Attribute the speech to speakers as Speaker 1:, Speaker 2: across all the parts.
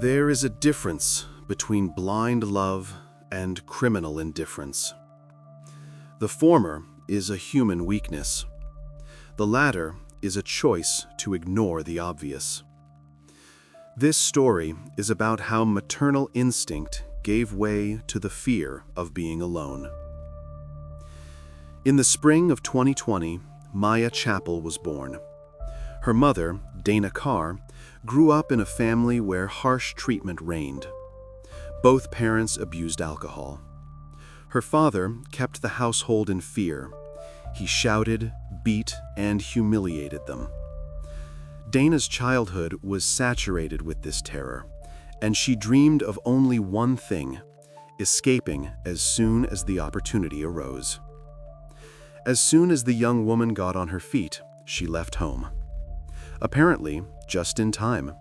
Speaker 1: There is a difference between blind love and criminal indifference. The former is a human weakness. The latter is a choice to ignore the obvious. This story is about how maternal instinct gave way to the fear of being alone. In the spring of 2020, Maya Chappell was born. Her mother, Dana Carr, grew up in a family where harsh treatment reigned. Both parents abused alcohol. Her father kept the household in fear. He shouted, beat, and humiliated them. Dana's childhood was saturated with this terror, and she dreamed of only one thing: escaping as soon as the opportunity arose. As soon as the young woman got on her feet, she left home. Apparently, just in time.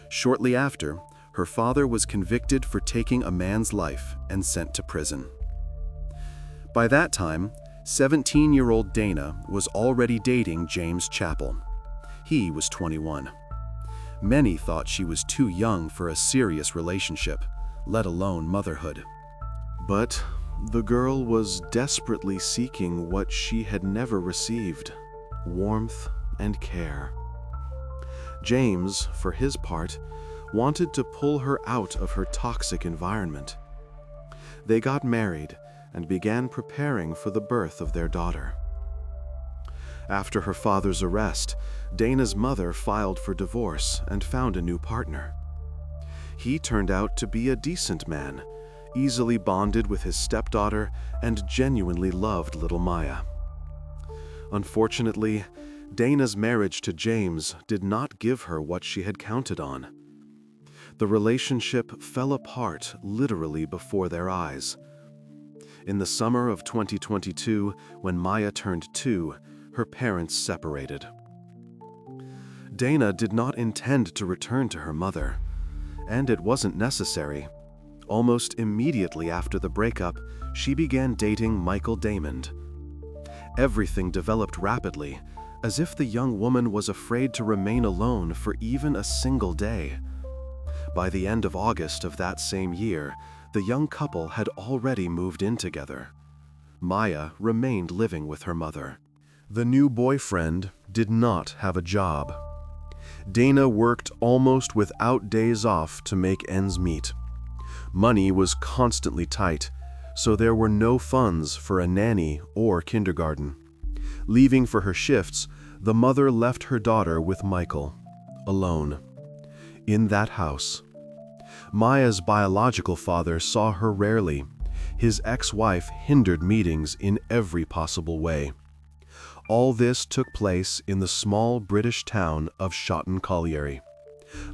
Speaker 1: Shortly after, her father was convicted for taking a man's life and sent to prison. By that time, 17-year-old Dana was already dating James Chappell. He was 21. Many thought she was too young for a serious relationship, let alone motherhood. But the girl was desperately seeking what she had never received: warmth and care. James, for his part, wanted to pull her out of her toxic environment. They got married and began preparing for the birth of their daughter. After her father's arrest, Dana's mother filed for divorce and found a new partner. He turned out to be a decent man, easily bonded with his stepdaughter, and genuinely loved little Maya. Unfortunately, Dana's marriage to James did not give her what she had counted on. The relationship fell apart literally before their eyes. In the summer of 2022, when Maya turned 2, her parents separated. Dana did not intend to return to her mother, and it wasn't necessary. Almost immediately after the breakup, she began dating Michael Damond. Everything developed rapidly, as if the young woman was afraid to remain alone for even a single day. By the end of August of that same year, the young couple had already moved in together. Maya remained living with her mother. The new boyfriend did not have a job. Dana worked almost without days off to make ends meet. Money was constantly tight, so there were no funds for a nanny or kindergarten. Leaving for her shifts, the mother left her daughter with Michael, alone, in that house. Maya's biological father saw her rarely. His ex-wife hindered meetings in every possible way. All this took place in the small British town of Shotton Colliery.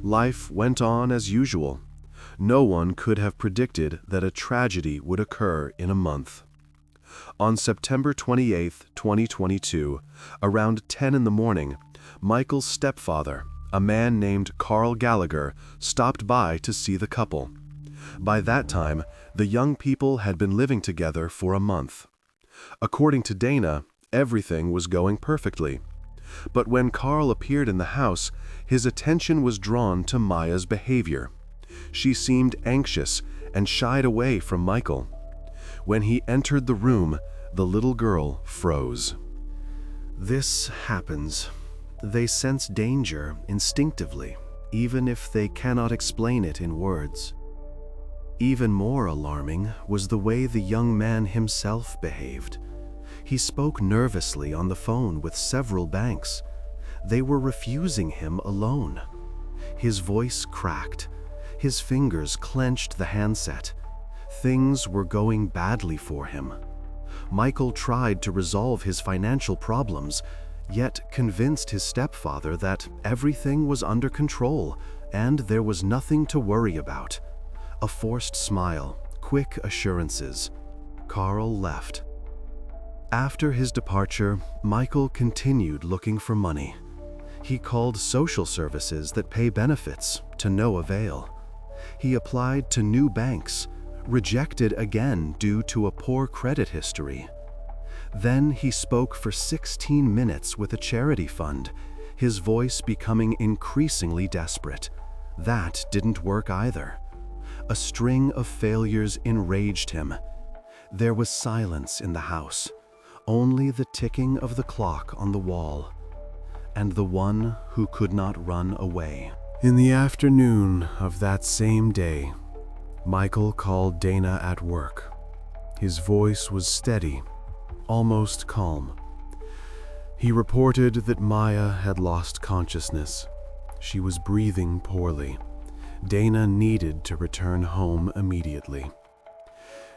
Speaker 1: Life went on as usual. No one could have predicted that a tragedy would occur in a month. On September 28, 2022, around 10 in the morning, Michael's stepfather, a man named Carl Gallagher, stopped by to see the couple. By that time, the young people had been living together for a month. According to Dana, everything was going perfectly. But when Carl appeared in the house, his attention was drawn to Maya's behavior. She seemed anxious and shied away from Michael. When he entered the room, the little girl froze. This happens. They sense danger instinctively, even if they cannot explain it in words. Even more alarming was the way the young man himself behaved. He spoke nervously on the phone with several banks. They were refusing him a loan. His voice cracked. His fingers clenched the handset. Things were going badly for him. Michael tried to resolve his financial problems, yet convinced his stepfather that everything was under control and there was nothing to worry about. A forced smile, quick assurances. Carl left. After his departure, Michael continued looking for money. He called social services that pay benefits, to no avail. He applied to new banks, rejected again due to a poor credit history. Then he spoke for 16 minutes with a charity fund, his voice becoming increasingly desperate. That didn't work either. A string of failures enraged him. There was silence in the house, only the ticking of the clock on the wall, and the one who could not run away. In the afternoon of that same day, Michael called Dana at work. His voice was steady, almost calm. He reported that Maya had lost consciousness. She was breathing poorly. Dana needed to return home immediately.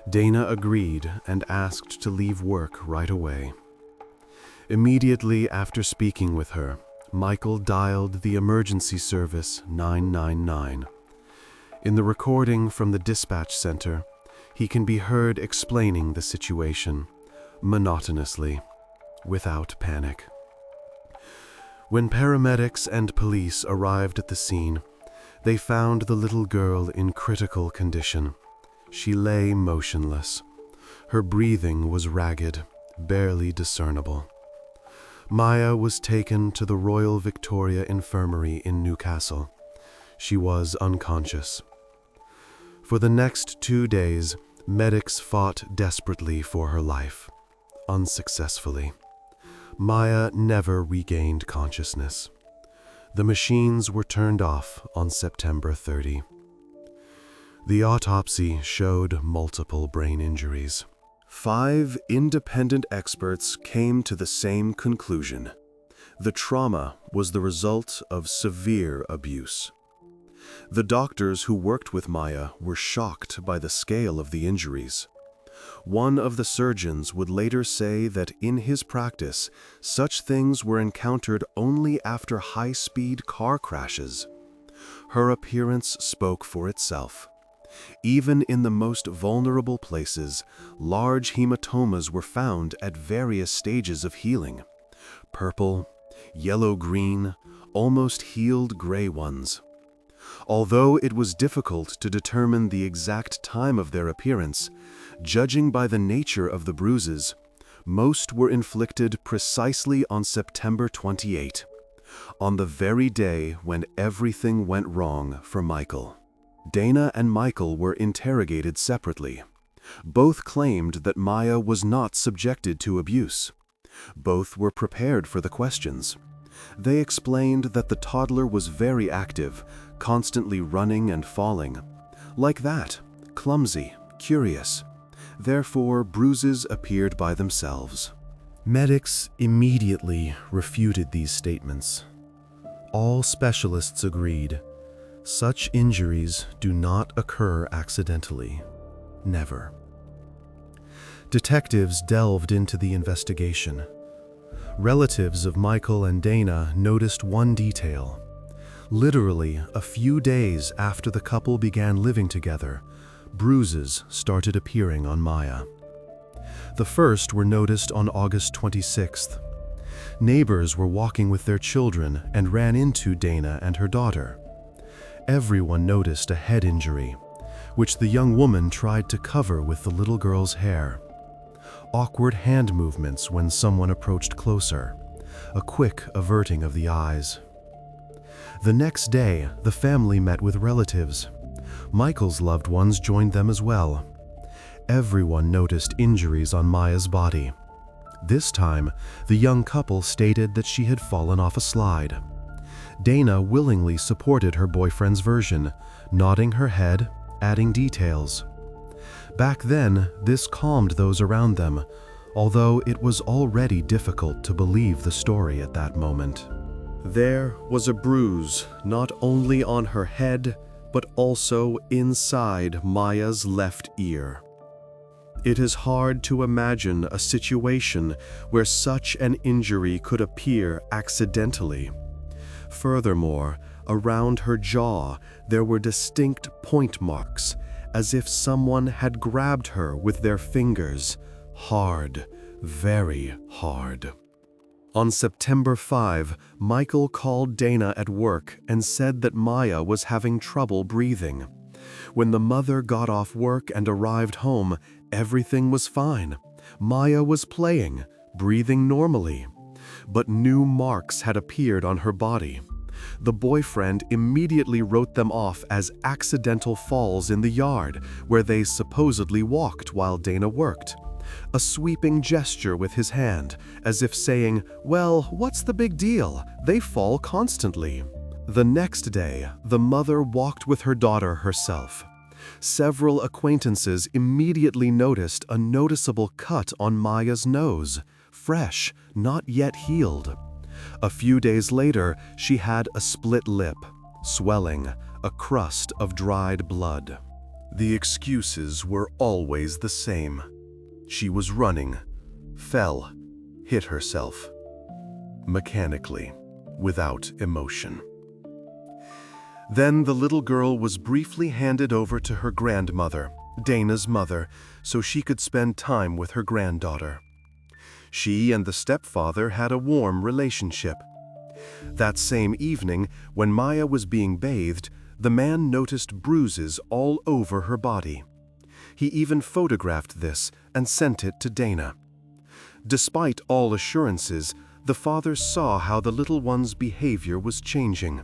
Speaker 1: Dana agreed and asked to leave work right away. Immediately after speaking with her, Michael dialed the emergency service 999. In the recording from the dispatch center, he can be heard explaining the situation, monotonously, without panic. When paramedics and police arrived at the scene, they found the little girl in critical condition. She lay motionless. Her breathing was ragged, barely discernible. Maya was taken to the Royal Victoria Infirmary in Newcastle. She was unconscious. For the next 2 days, medics fought desperately for her life, unsuccessfully. Maya never regained consciousness. The machines were turned off on September 30. The autopsy showed multiple brain injuries. 5 independent experts came to the same conclusion. The trauma was the result of severe abuse. The doctors who worked with Maya were shocked by the scale of the injuries. One of the surgeons would later say that in his practice, such things were encountered only after high-speed car crashes. Her appearance spoke for itself. Even in the most vulnerable places, large hematomas were found at various stages of healing. Purple, yellow-green, almost healed gray ones. Although it was difficult to determine the exact time of their appearance, judging by the nature of the bruises, most were inflicted precisely on September 28, on the very day when everything went wrong for Michael. Dana and Michael were interrogated separately. Both claimed that Maya was not subjected to abuse. Both were prepared for the questions. They explained that the toddler was very active, constantly running and falling. Like that, clumsy, curious. Therefore, bruises appeared by themselves. Medics immediately refuted these statements. All specialists agreed. Such injuries do not occur accidentally. Never. Detectives delved into the investigation. Relatives of Michael and Dana noticed one detail. Literally, a few days after the couple began living together, bruises started appearing on Maya. The first were noticed on August 26th. Neighbors were walking with their children and ran into Dana and her daughter. Everyone noticed a head injury, which the young woman tried to cover with the little girl's hair. Awkward hand movements when someone approached closer, a quick averting of the eyes. The next day, the family met with relatives. Michael's loved ones joined them as well. Everyone noticed injuries on Maya's body. This time, the young couple stated that she had fallen off a slide. Dana willingly supported her boyfriend's version, nodding her head, adding details. Back then, this calmed those around them, although it was already difficult to believe the story at that moment. There was a bruise not only on her head, but also inside Maya's left ear. It is hard to imagine a situation where such an injury could appear accidentally. Furthermore, around her jaw, there were distinct point marks, as if someone had grabbed her with their fingers, hard, very hard. On September 5, Michael called Dana at work and said that Maya was having trouble breathing. When the mother got off work and arrived home, everything was fine. Maya was playing, breathing normally. But new marks had appeared on her body. The boyfriend immediately wrote them off as accidental falls in the yard, where they supposedly walked while Dana worked. A sweeping gesture with his hand, as if saying, "Well, what's the big deal? They fall constantly." The next day, the mother walked with her daughter herself. Several acquaintances immediately noticed a noticeable cut on Maya's nose, fresh, not yet healed. A few days later, she had a split lip, swelling, a crust of dried blood. The excuses were always the same. She was running, fell, hit herself. Mechanically, without emotion. Then the little girl was briefly handed over to her grandmother, Dana's mother, so she could spend time with her granddaughter. She and the stepfather had a warm relationship. That same evening, when Maya was being bathed, the man noticed bruises all over her body. He even photographed this and sent it to Dana. Despite all assurances, the father saw how the little one's behavior was changing.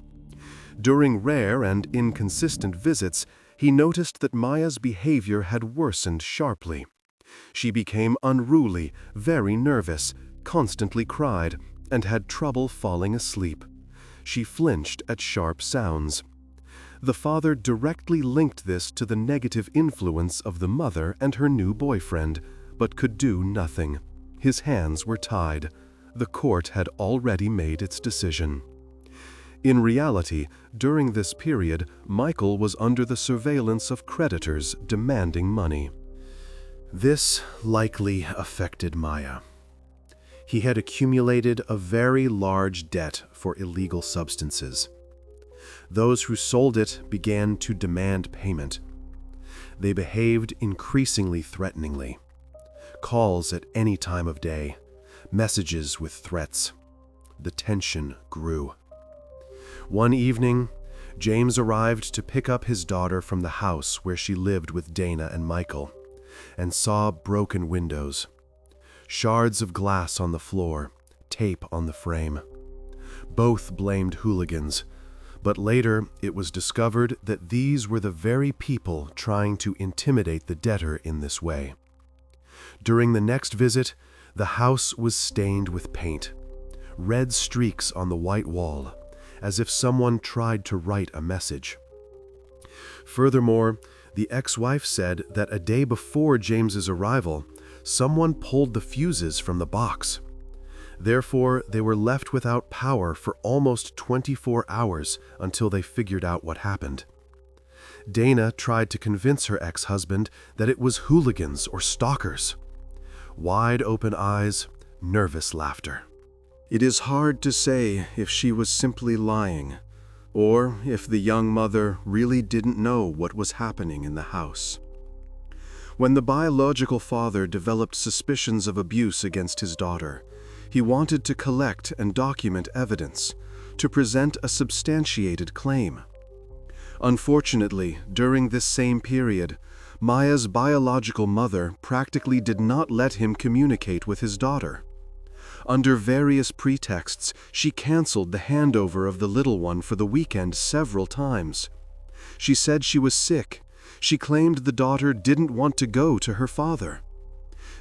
Speaker 1: During rare and inconsistent visits, he noticed that Maya's behavior had worsened sharply. She became unruly, very nervous, constantly cried, and had trouble falling asleep. She flinched at sharp sounds. The father directly linked this to the negative influence of the mother and her new boyfriend, but could do nothing. His hands were tied. The court had already made its decision. In reality, during this period, Michael was under the surveillance of creditors demanding money. This likely affected Maya. He had accumulated a very large debt for illegal substances. Those who sold it began to demand payment. They behaved increasingly threateningly. Calls at any time of day, messages with threats. The tension grew. One evening, James arrived to pick up his daughter from the house where she lived with Dana and Michael, and saw broken windows, shards of glass on the floor, tape on the frame. Both blamed hooligans, but later it was discovered that these were the very people trying to intimidate the debtor in this way. During the next visit, the house was stained with paint, red streaks on the white wall, as if someone tried to write a message. Furthermore, the ex-wife said that a day before James's arrival, someone pulled the fuses from the box. Therefore, they were left without power for almost 24 hours until they figured out what happened. Dana tried to convince her ex-husband that it was hooligans or stalkers. Wide open eyes, nervous laughter. It is hard to say if she was simply lying, or if the young mother really didn't know what was happening in the house. When the biological father developed suspicions of abuse against his daughter, he wanted to collect and document evidence, to present a substantiated claim. Unfortunately, during this same period, Maya's biological mother practically did not let him communicate with his daughter. Under various pretexts, she canceled the handover of the little one for the weekend several times. She said she was sick. She claimed the daughter didn't want to go to her father.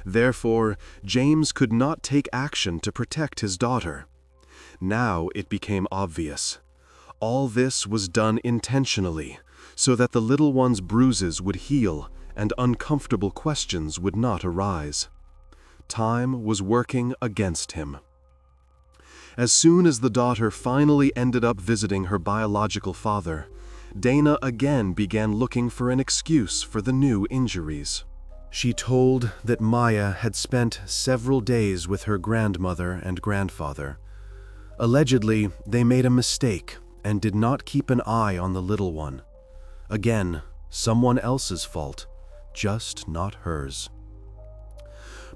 Speaker 1: Therefore, James could not take action to protect his daughter. Now it became obvious. All this was done intentionally, so that the little one's bruises would heal and uncomfortable questions would not arise. Time was working against him. As soon as the daughter finally ended up visiting her biological father, Dana again began looking for an excuse for the new injuries. She told that Maya had spent several days with her grandmother and grandfather. Allegedly, they made a mistake and did not keep an eye on the little one. Again, someone else's fault, just not hers.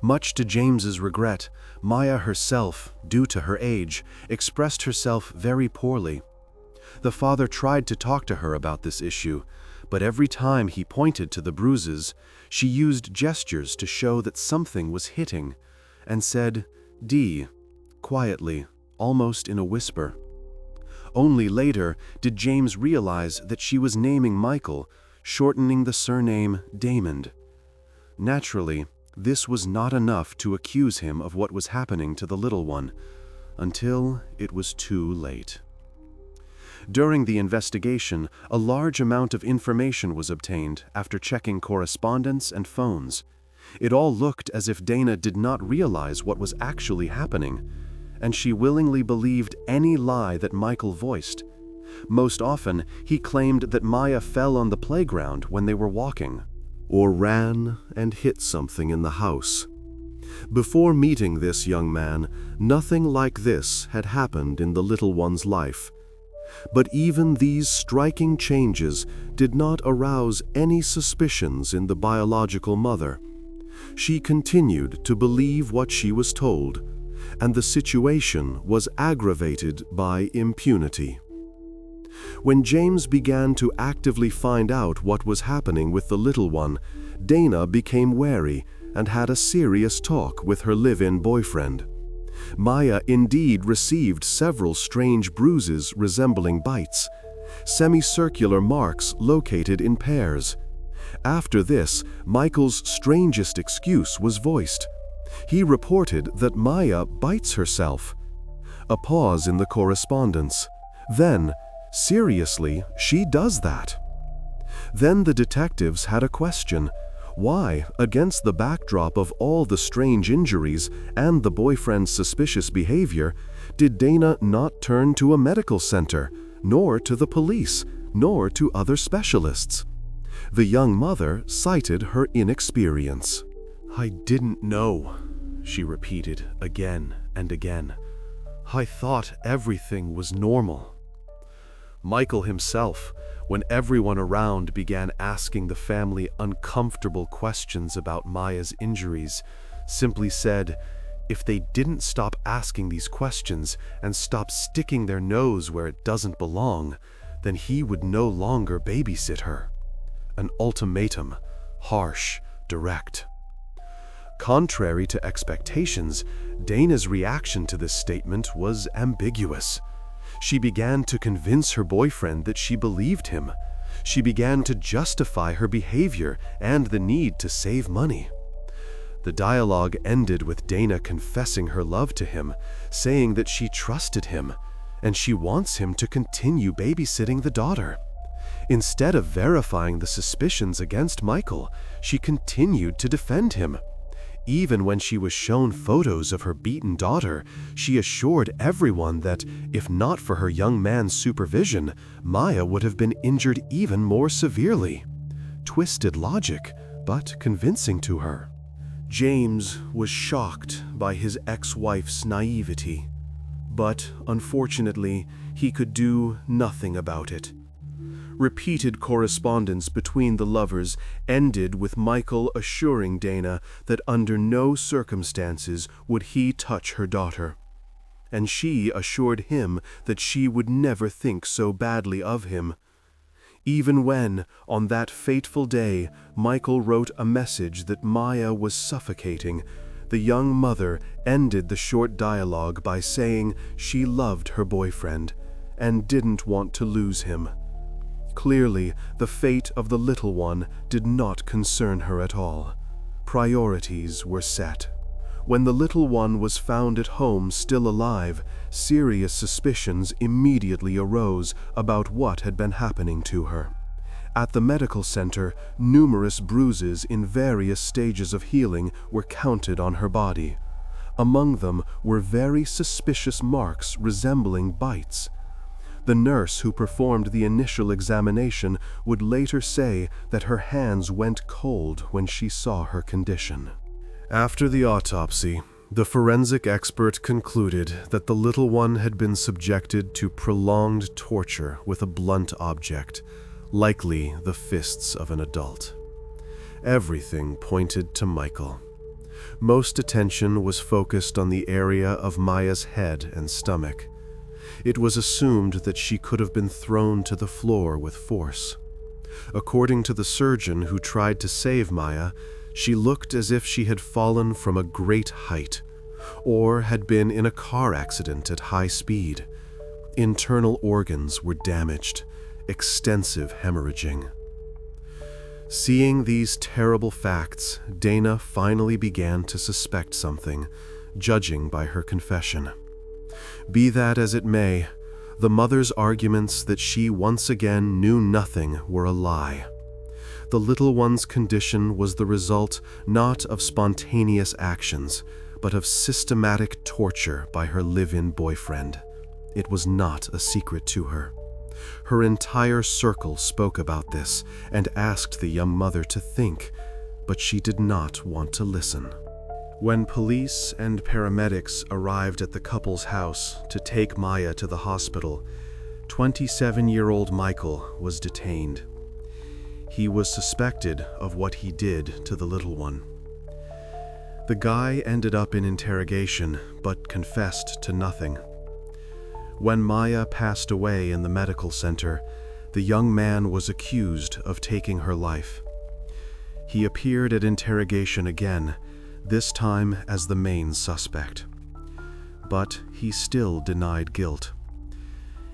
Speaker 1: Much to James's regret, Maya herself, due to her age, expressed herself very poorly. The father tried to talk to her about this issue, but every time he pointed to the bruises, she used gestures to show that something was hitting, and said, "Dee," quietly, almost in a whisper. Only later did James realize that she was naming Michael, shortening the surname Damon. Naturally, this was not enough to accuse him of what was happening to the little one, until it was too late. During the investigation, a large amount of information was obtained after checking correspondence and phones. It all looked as if Dana did not realize what was actually happening, and she willingly believed any lie that Michael voiced. Most often, he claimed that Maya fell on the playground when they were walking, or ran and hit something in the house. Before meeting this young man, nothing like this had happened in the little one's life. But even these striking changes did not arouse any suspicions in the biological mother. She continued to believe what she was told, and the situation was aggravated by impunity. When James began to actively find out what was happening with the little one, Dana became wary and had a serious talk with her live-in boyfriend. Maya indeed received several strange bruises resembling bites, semicircular marks located in pairs. After this, Michael's strangest excuse was voiced. He reported that Maya bites herself. A pause in the correspondence. Then, seriously, she does that. Then the detectives had a question. Why, against the backdrop of all the strange injuries and the boyfriend's suspicious behavior, did Dana not turn to a medical center, nor to the police, nor to other specialists? The young mother cited her inexperience. "I didn't know," she repeated again and again. "I thought everything was normal." Michael himself, when everyone around began asking the family uncomfortable questions about Maya's injuries, simply said, if they didn't stop asking these questions and stop sticking their nose where it doesn't belong, then he would no longer babysit her. An ultimatum, harsh, direct. Contrary to expectations, Dana's reaction to this statement was ambiguous. She began to convince her boyfriend that she believed him. She began to justify her behavior and the need to save money. The dialogue ended with Dana confessing her love to him, saying that she trusted him, and she wants him to continue babysitting the daughter. Instead of verifying the suspicions against Michael, she continued to defend him. Even when she was shown photos of her beaten daughter, she assured everyone that, if not for her young man's supervision, Maya would have been injured even more severely. Twisted logic, but convincing to her. James was shocked by his ex-wife's naivety, but unfortunately, he could do nothing about it. Repeated correspondence between the lovers ended with Michael assuring Dana that under no circumstances would he touch her daughter, and she assured him that she would never think so badly of him. Even when, on that fateful day, Michael wrote a message that Maya was suffocating, the young mother ended the short dialogue by saying she loved her boyfriend and didn't want to lose him. Clearly, the fate of the little one did not concern her at all. Priorities were set. When the little one was found at home still alive, serious suspicions immediately arose about what had been happening to her. At the medical center, numerous bruises in various stages of healing were counted on her body. Among them were very suspicious marks resembling bites. The nurse who performed the initial examination would later say that her hands went cold when she saw her condition. After the autopsy, the forensic expert concluded that the little one had been subjected to prolonged torture with a blunt object, likely the fists of an adult. Everything pointed to Michael. Most attention was focused on the area of Maya's head and stomach. It was assumed that she could have been thrown to the floor with force. According to the surgeon who tried to save Maya, she looked as if she had fallen from a great height, or had been in a car accident at high speed. Internal organs were damaged, extensive hemorrhaging. Seeing these terrible facts, Dana finally began to suspect something, judging by her confession. Be that as it may, the mother's arguments that she once again knew nothing were a lie. The little one's condition was the result not of spontaneous actions, but of systematic torture by her live-in boyfriend. It was not a secret to her. Her entire circle spoke about this and asked the young mother to think, but she did not want to listen. When police and paramedics arrived at the couple's house to take Maya to the hospital, 27-year-old Michael was detained. He was suspected of what he did to the little one. The guy ended up in interrogation, but confessed to nothing. When Maya passed away in the medical center, the young man was accused of taking her life. He appeared at interrogation again, this time as the main suspect. But he still denied guilt.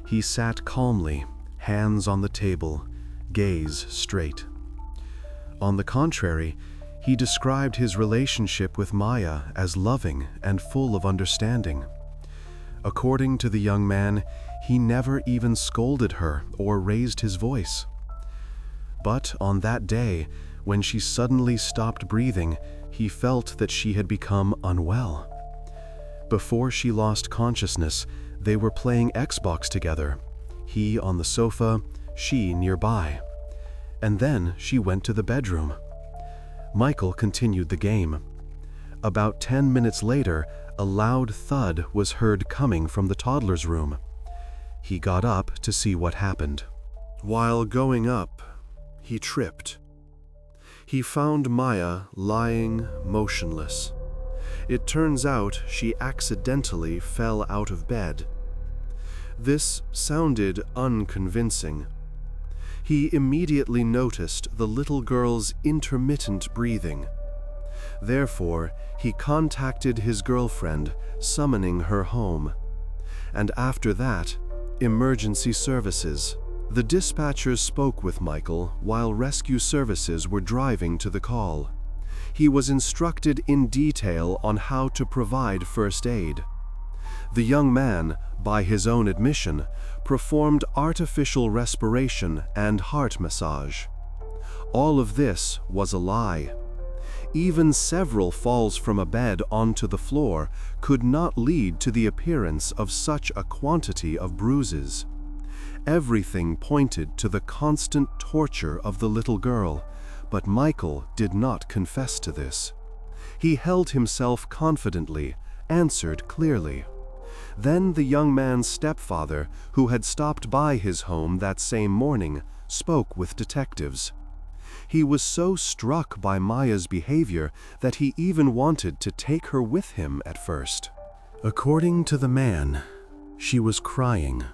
Speaker 1: He sat calmly, hands on the table, gaze straight. On the contrary, he described his relationship with Maya as loving and full of understanding. According to the young man, he never even scolded her or raised his voice. But on that day, when she suddenly stopped breathing, he felt that she had become unwell. Before she lost consciousness, they were playing Xbox together, he on the sofa, she nearby. And then she went to the bedroom. Michael continued the game. About 10 minutes later, a loud thud was heard coming from the toddler's room. He got up to see what happened. While going up, he tripped. He found Maya lying motionless. It turns out she accidentally fell out of bed. This sounded unconvincing. He immediately noticed the little girl's intermittent breathing. Therefore, he contacted his girlfriend, summoning her home. And after that, emergency services. The dispatchers spoke with Michael while rescue services were driving to the call. He was instructed in detail on how to provide first aid. The young man, by his own admission, performed artificial respiration and heart massage. All of this was a lie. Even several falls from a bed onto the floor could not lead to the appearance of such a quantity of bruises. Everything pointed to the constant torture of the little girl, but Michael did not confess to this. He held himself confidently, answered clearly. Then the young man's stepfather, who had stopped by his home that same morning, spoke with detectives. He was so struck by Maya's behavior that he even wanted to take her with him at first. According to the man, she was crying,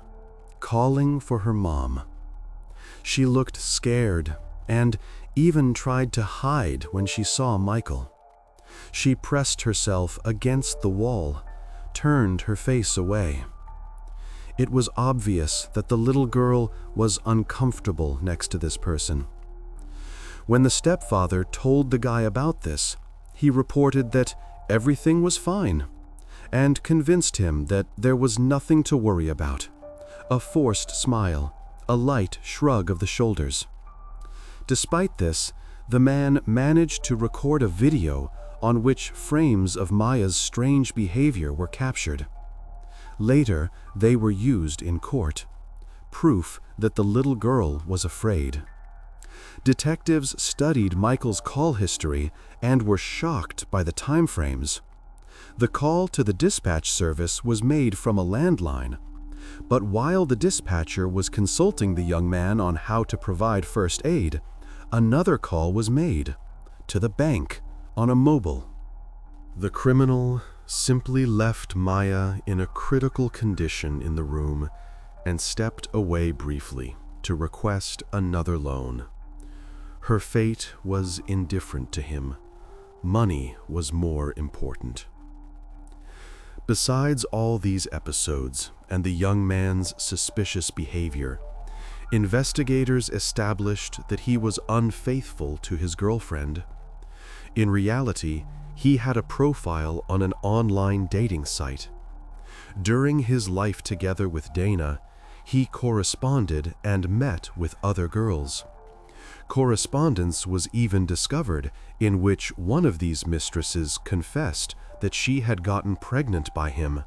Speaker 1: calling for her mom. She looked scared and even tried to hide when she saw Michael. She pressed herself against the wall, turned her face away. It was obvious that the little girl was uncomfortable next to this person. When the stepfather told the guy about this, he reported that everything was fine and convinced him that there was nothing to worry about. A forced smile, a light shrug of the shoulders. Despite this, the man managed to record a video on which frames of Maya's strange behavior were captured. Later, they were used in court, proof that the little girl was afraid. Detectives studied Michael's call history and were shocked by the time frames. The call to the dispatch service was made from a landline, but while the dispatcher was consulting the young man on how to provide first aid, another call was made to the bank on a mobile. The criminal simply left Maya in a critical condition in the room and stepped away briefly to request another loan. Her fate was indifferent to him. Money was more important. Besides all these episodes and the young man's suspicious behavior, investigators established that he was unfaithful to his girlfriend. In reality, he had a profile on an online dating site. During his life together with Dana, he corresponded and met with other girls. Correspondence was even discovered in which one of these mistresses confessed that she had gotten pregnant by him.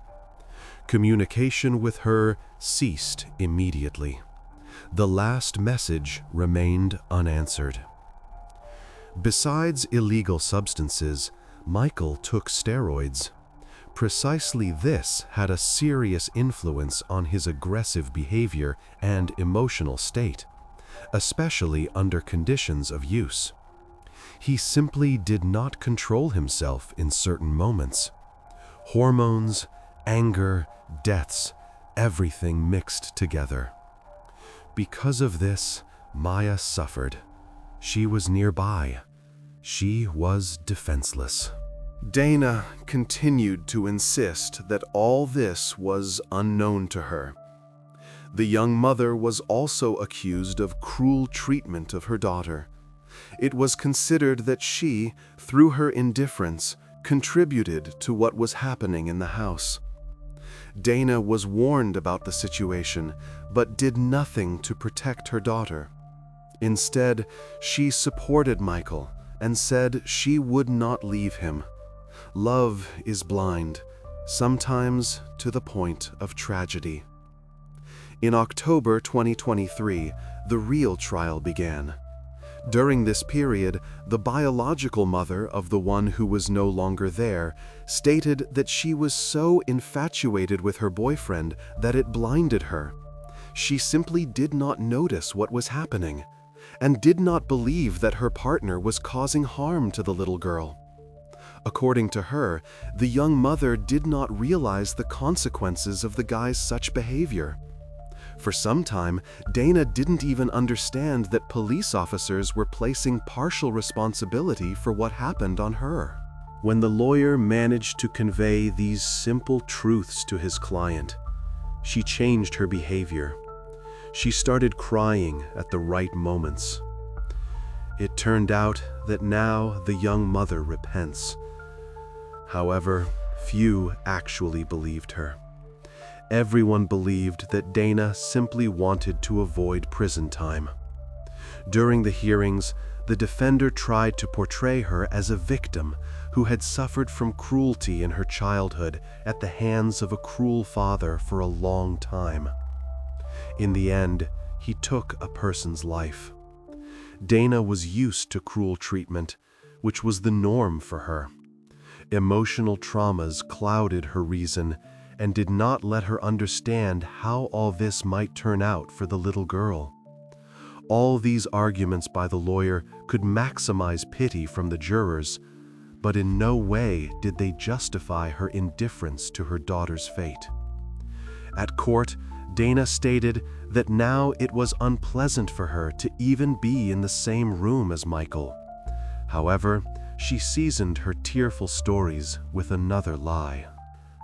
Speaker 1: Communication with her ceased immediately. The last message remained unanswered. Besides illegal substances, Michael took steroids. Precisely this had a serious influence on his aggressive behavior and emotional state, especially under conditions of use. He simply did not control himself in certain moments. Hormones, anger, deaths, everything mixed together. Because of this, Maya suffered. She was nearby. She was defenseless. Dana continued to insist that all this was unknown to her. The young mother was also accused of cruel treatment of her daughter. It was considered that she, through her indifference, contributed to what was happening in the house. Dana was warned about the situation, but did nothing to protect her daughter. Instead, she supported Michael and said she would not leave him. Love is blind, sometimes to the point of tragedy. In October 2023, the real trial began. During this period, the biological mother of the one who was no longer there stated that she was so infatuated with her boyfriend that it blinded her. She simply did not notice what was happening, and did not believe that her partner was causing harm to the little girl. According to her, the young mother did not realize the consequences of the guy's such behavior. For some time, Dana didn't even understand that police officers were placing partial responsibility for what happened on her. When the lawyer managed to convey these simple truths to his client, she changed her behavior. She started crying at the right moments. It turned out that now the young mother repents. However, few actually believed her. Everyone believed that Dana simply wanted to avoid prison time. During the hearings, the defender tried to portray her as a victim who had suffered from cruelty in her childhood at the hands of a cruel father for a long time. In the end, he took a person's life. Dana was used to cruel treatment, which was the norm for her. Emotional traumas clouded her reason and did not let her understand how all this might turn out for the little girl. All these arguments by the lawyer could maximize pity from the jurors, but in no way did they justify her indifference to her daughter's fate. At court, Dana stated that now it was unpleasant for her to even be in the same room as Michael. However, she seasoned her tearful stories with another lie.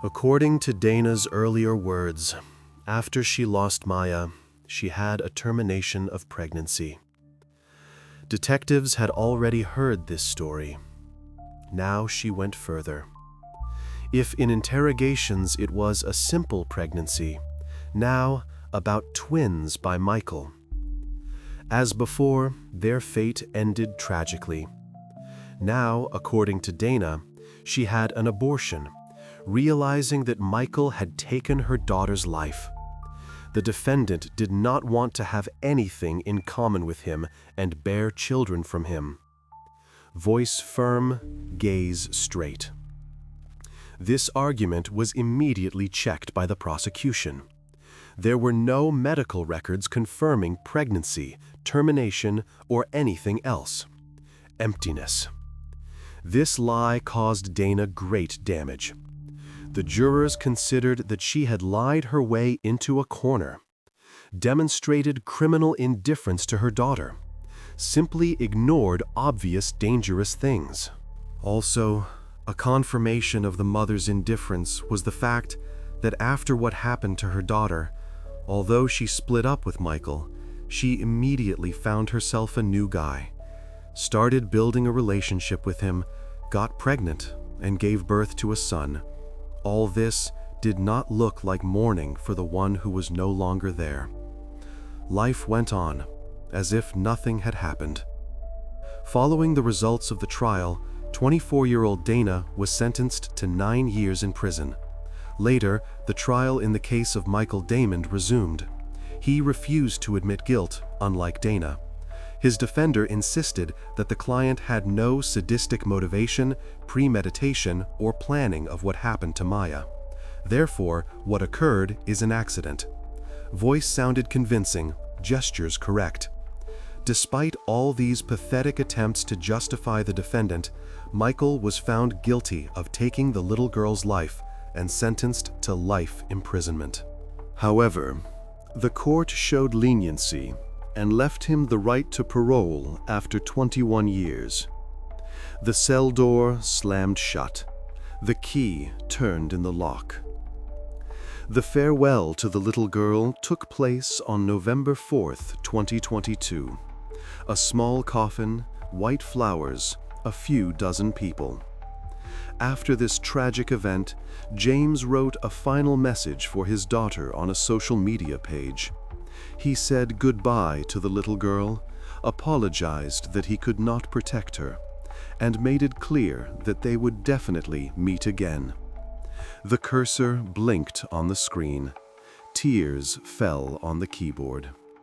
Speaker 1: According to Dana's earlier words, after she lost Maya, she had a termination of pregnancy. Detectives had already heard this story. Now she went further. If in interrogations it was a simple pregnancy, now about twins by Michael. As before, their fate ended tragically. Now, according to Dana, she had an abortion, realizing that Michael had taken her daughter's life. The defendant did not want to have anything in common with him and bear children from him. Voice firm, gaze straight. This argument was immediately checked by the prosecution. There were no medical records confirming pregnancy, termination, or anything else. Emptiness. This lie caused Dana great damage. The jurors considered that she had lied her way into a corner, demonstrated criminal indifference to her daughter, simply ignored obvious dangerous things. Also, A confirmation of the mother's indifference was the fact that after what happened to her daughter, although she split up with Michael, she immediately found herself a new guy, started building a relationship with him, got pregnant, and gave birth to a son. All this did not look like mourning for the one who was no longer there. Life went on, as if nothing had happened. Following the results of the trial, 24-year-old Dana was sentenced to 9 years in prison. Later, the trial in the case of Michael Damon resumed. He refused to admit guilt, unlike Dana. His defender insisted that the client had no sadistic motivation, premeditation, or planning of what happened to Maya. Therefore, what occurred is an accident. Voice sounded convincing, gestures correct. Despite all these pathetic attempts to justify the defendant, Michael was found guilty of taking the little girl's life and sentenced to life imprisonment. However, the court showed leniency and left him the right to parole after 21 years. The cell door slammed shut. The key turned in the lock. The farewell to the little girl took place on November 4th, 2022. A small coffin, white flowers, a few dozen people. After this tragic event, James wrote a final message for his daughter on a social media page. He said goodbye to the little girl, apologized that he could not protect her, and made it clear that they would definitely meet again. The cursor blinked on the screen. Tears fell on the keyboard.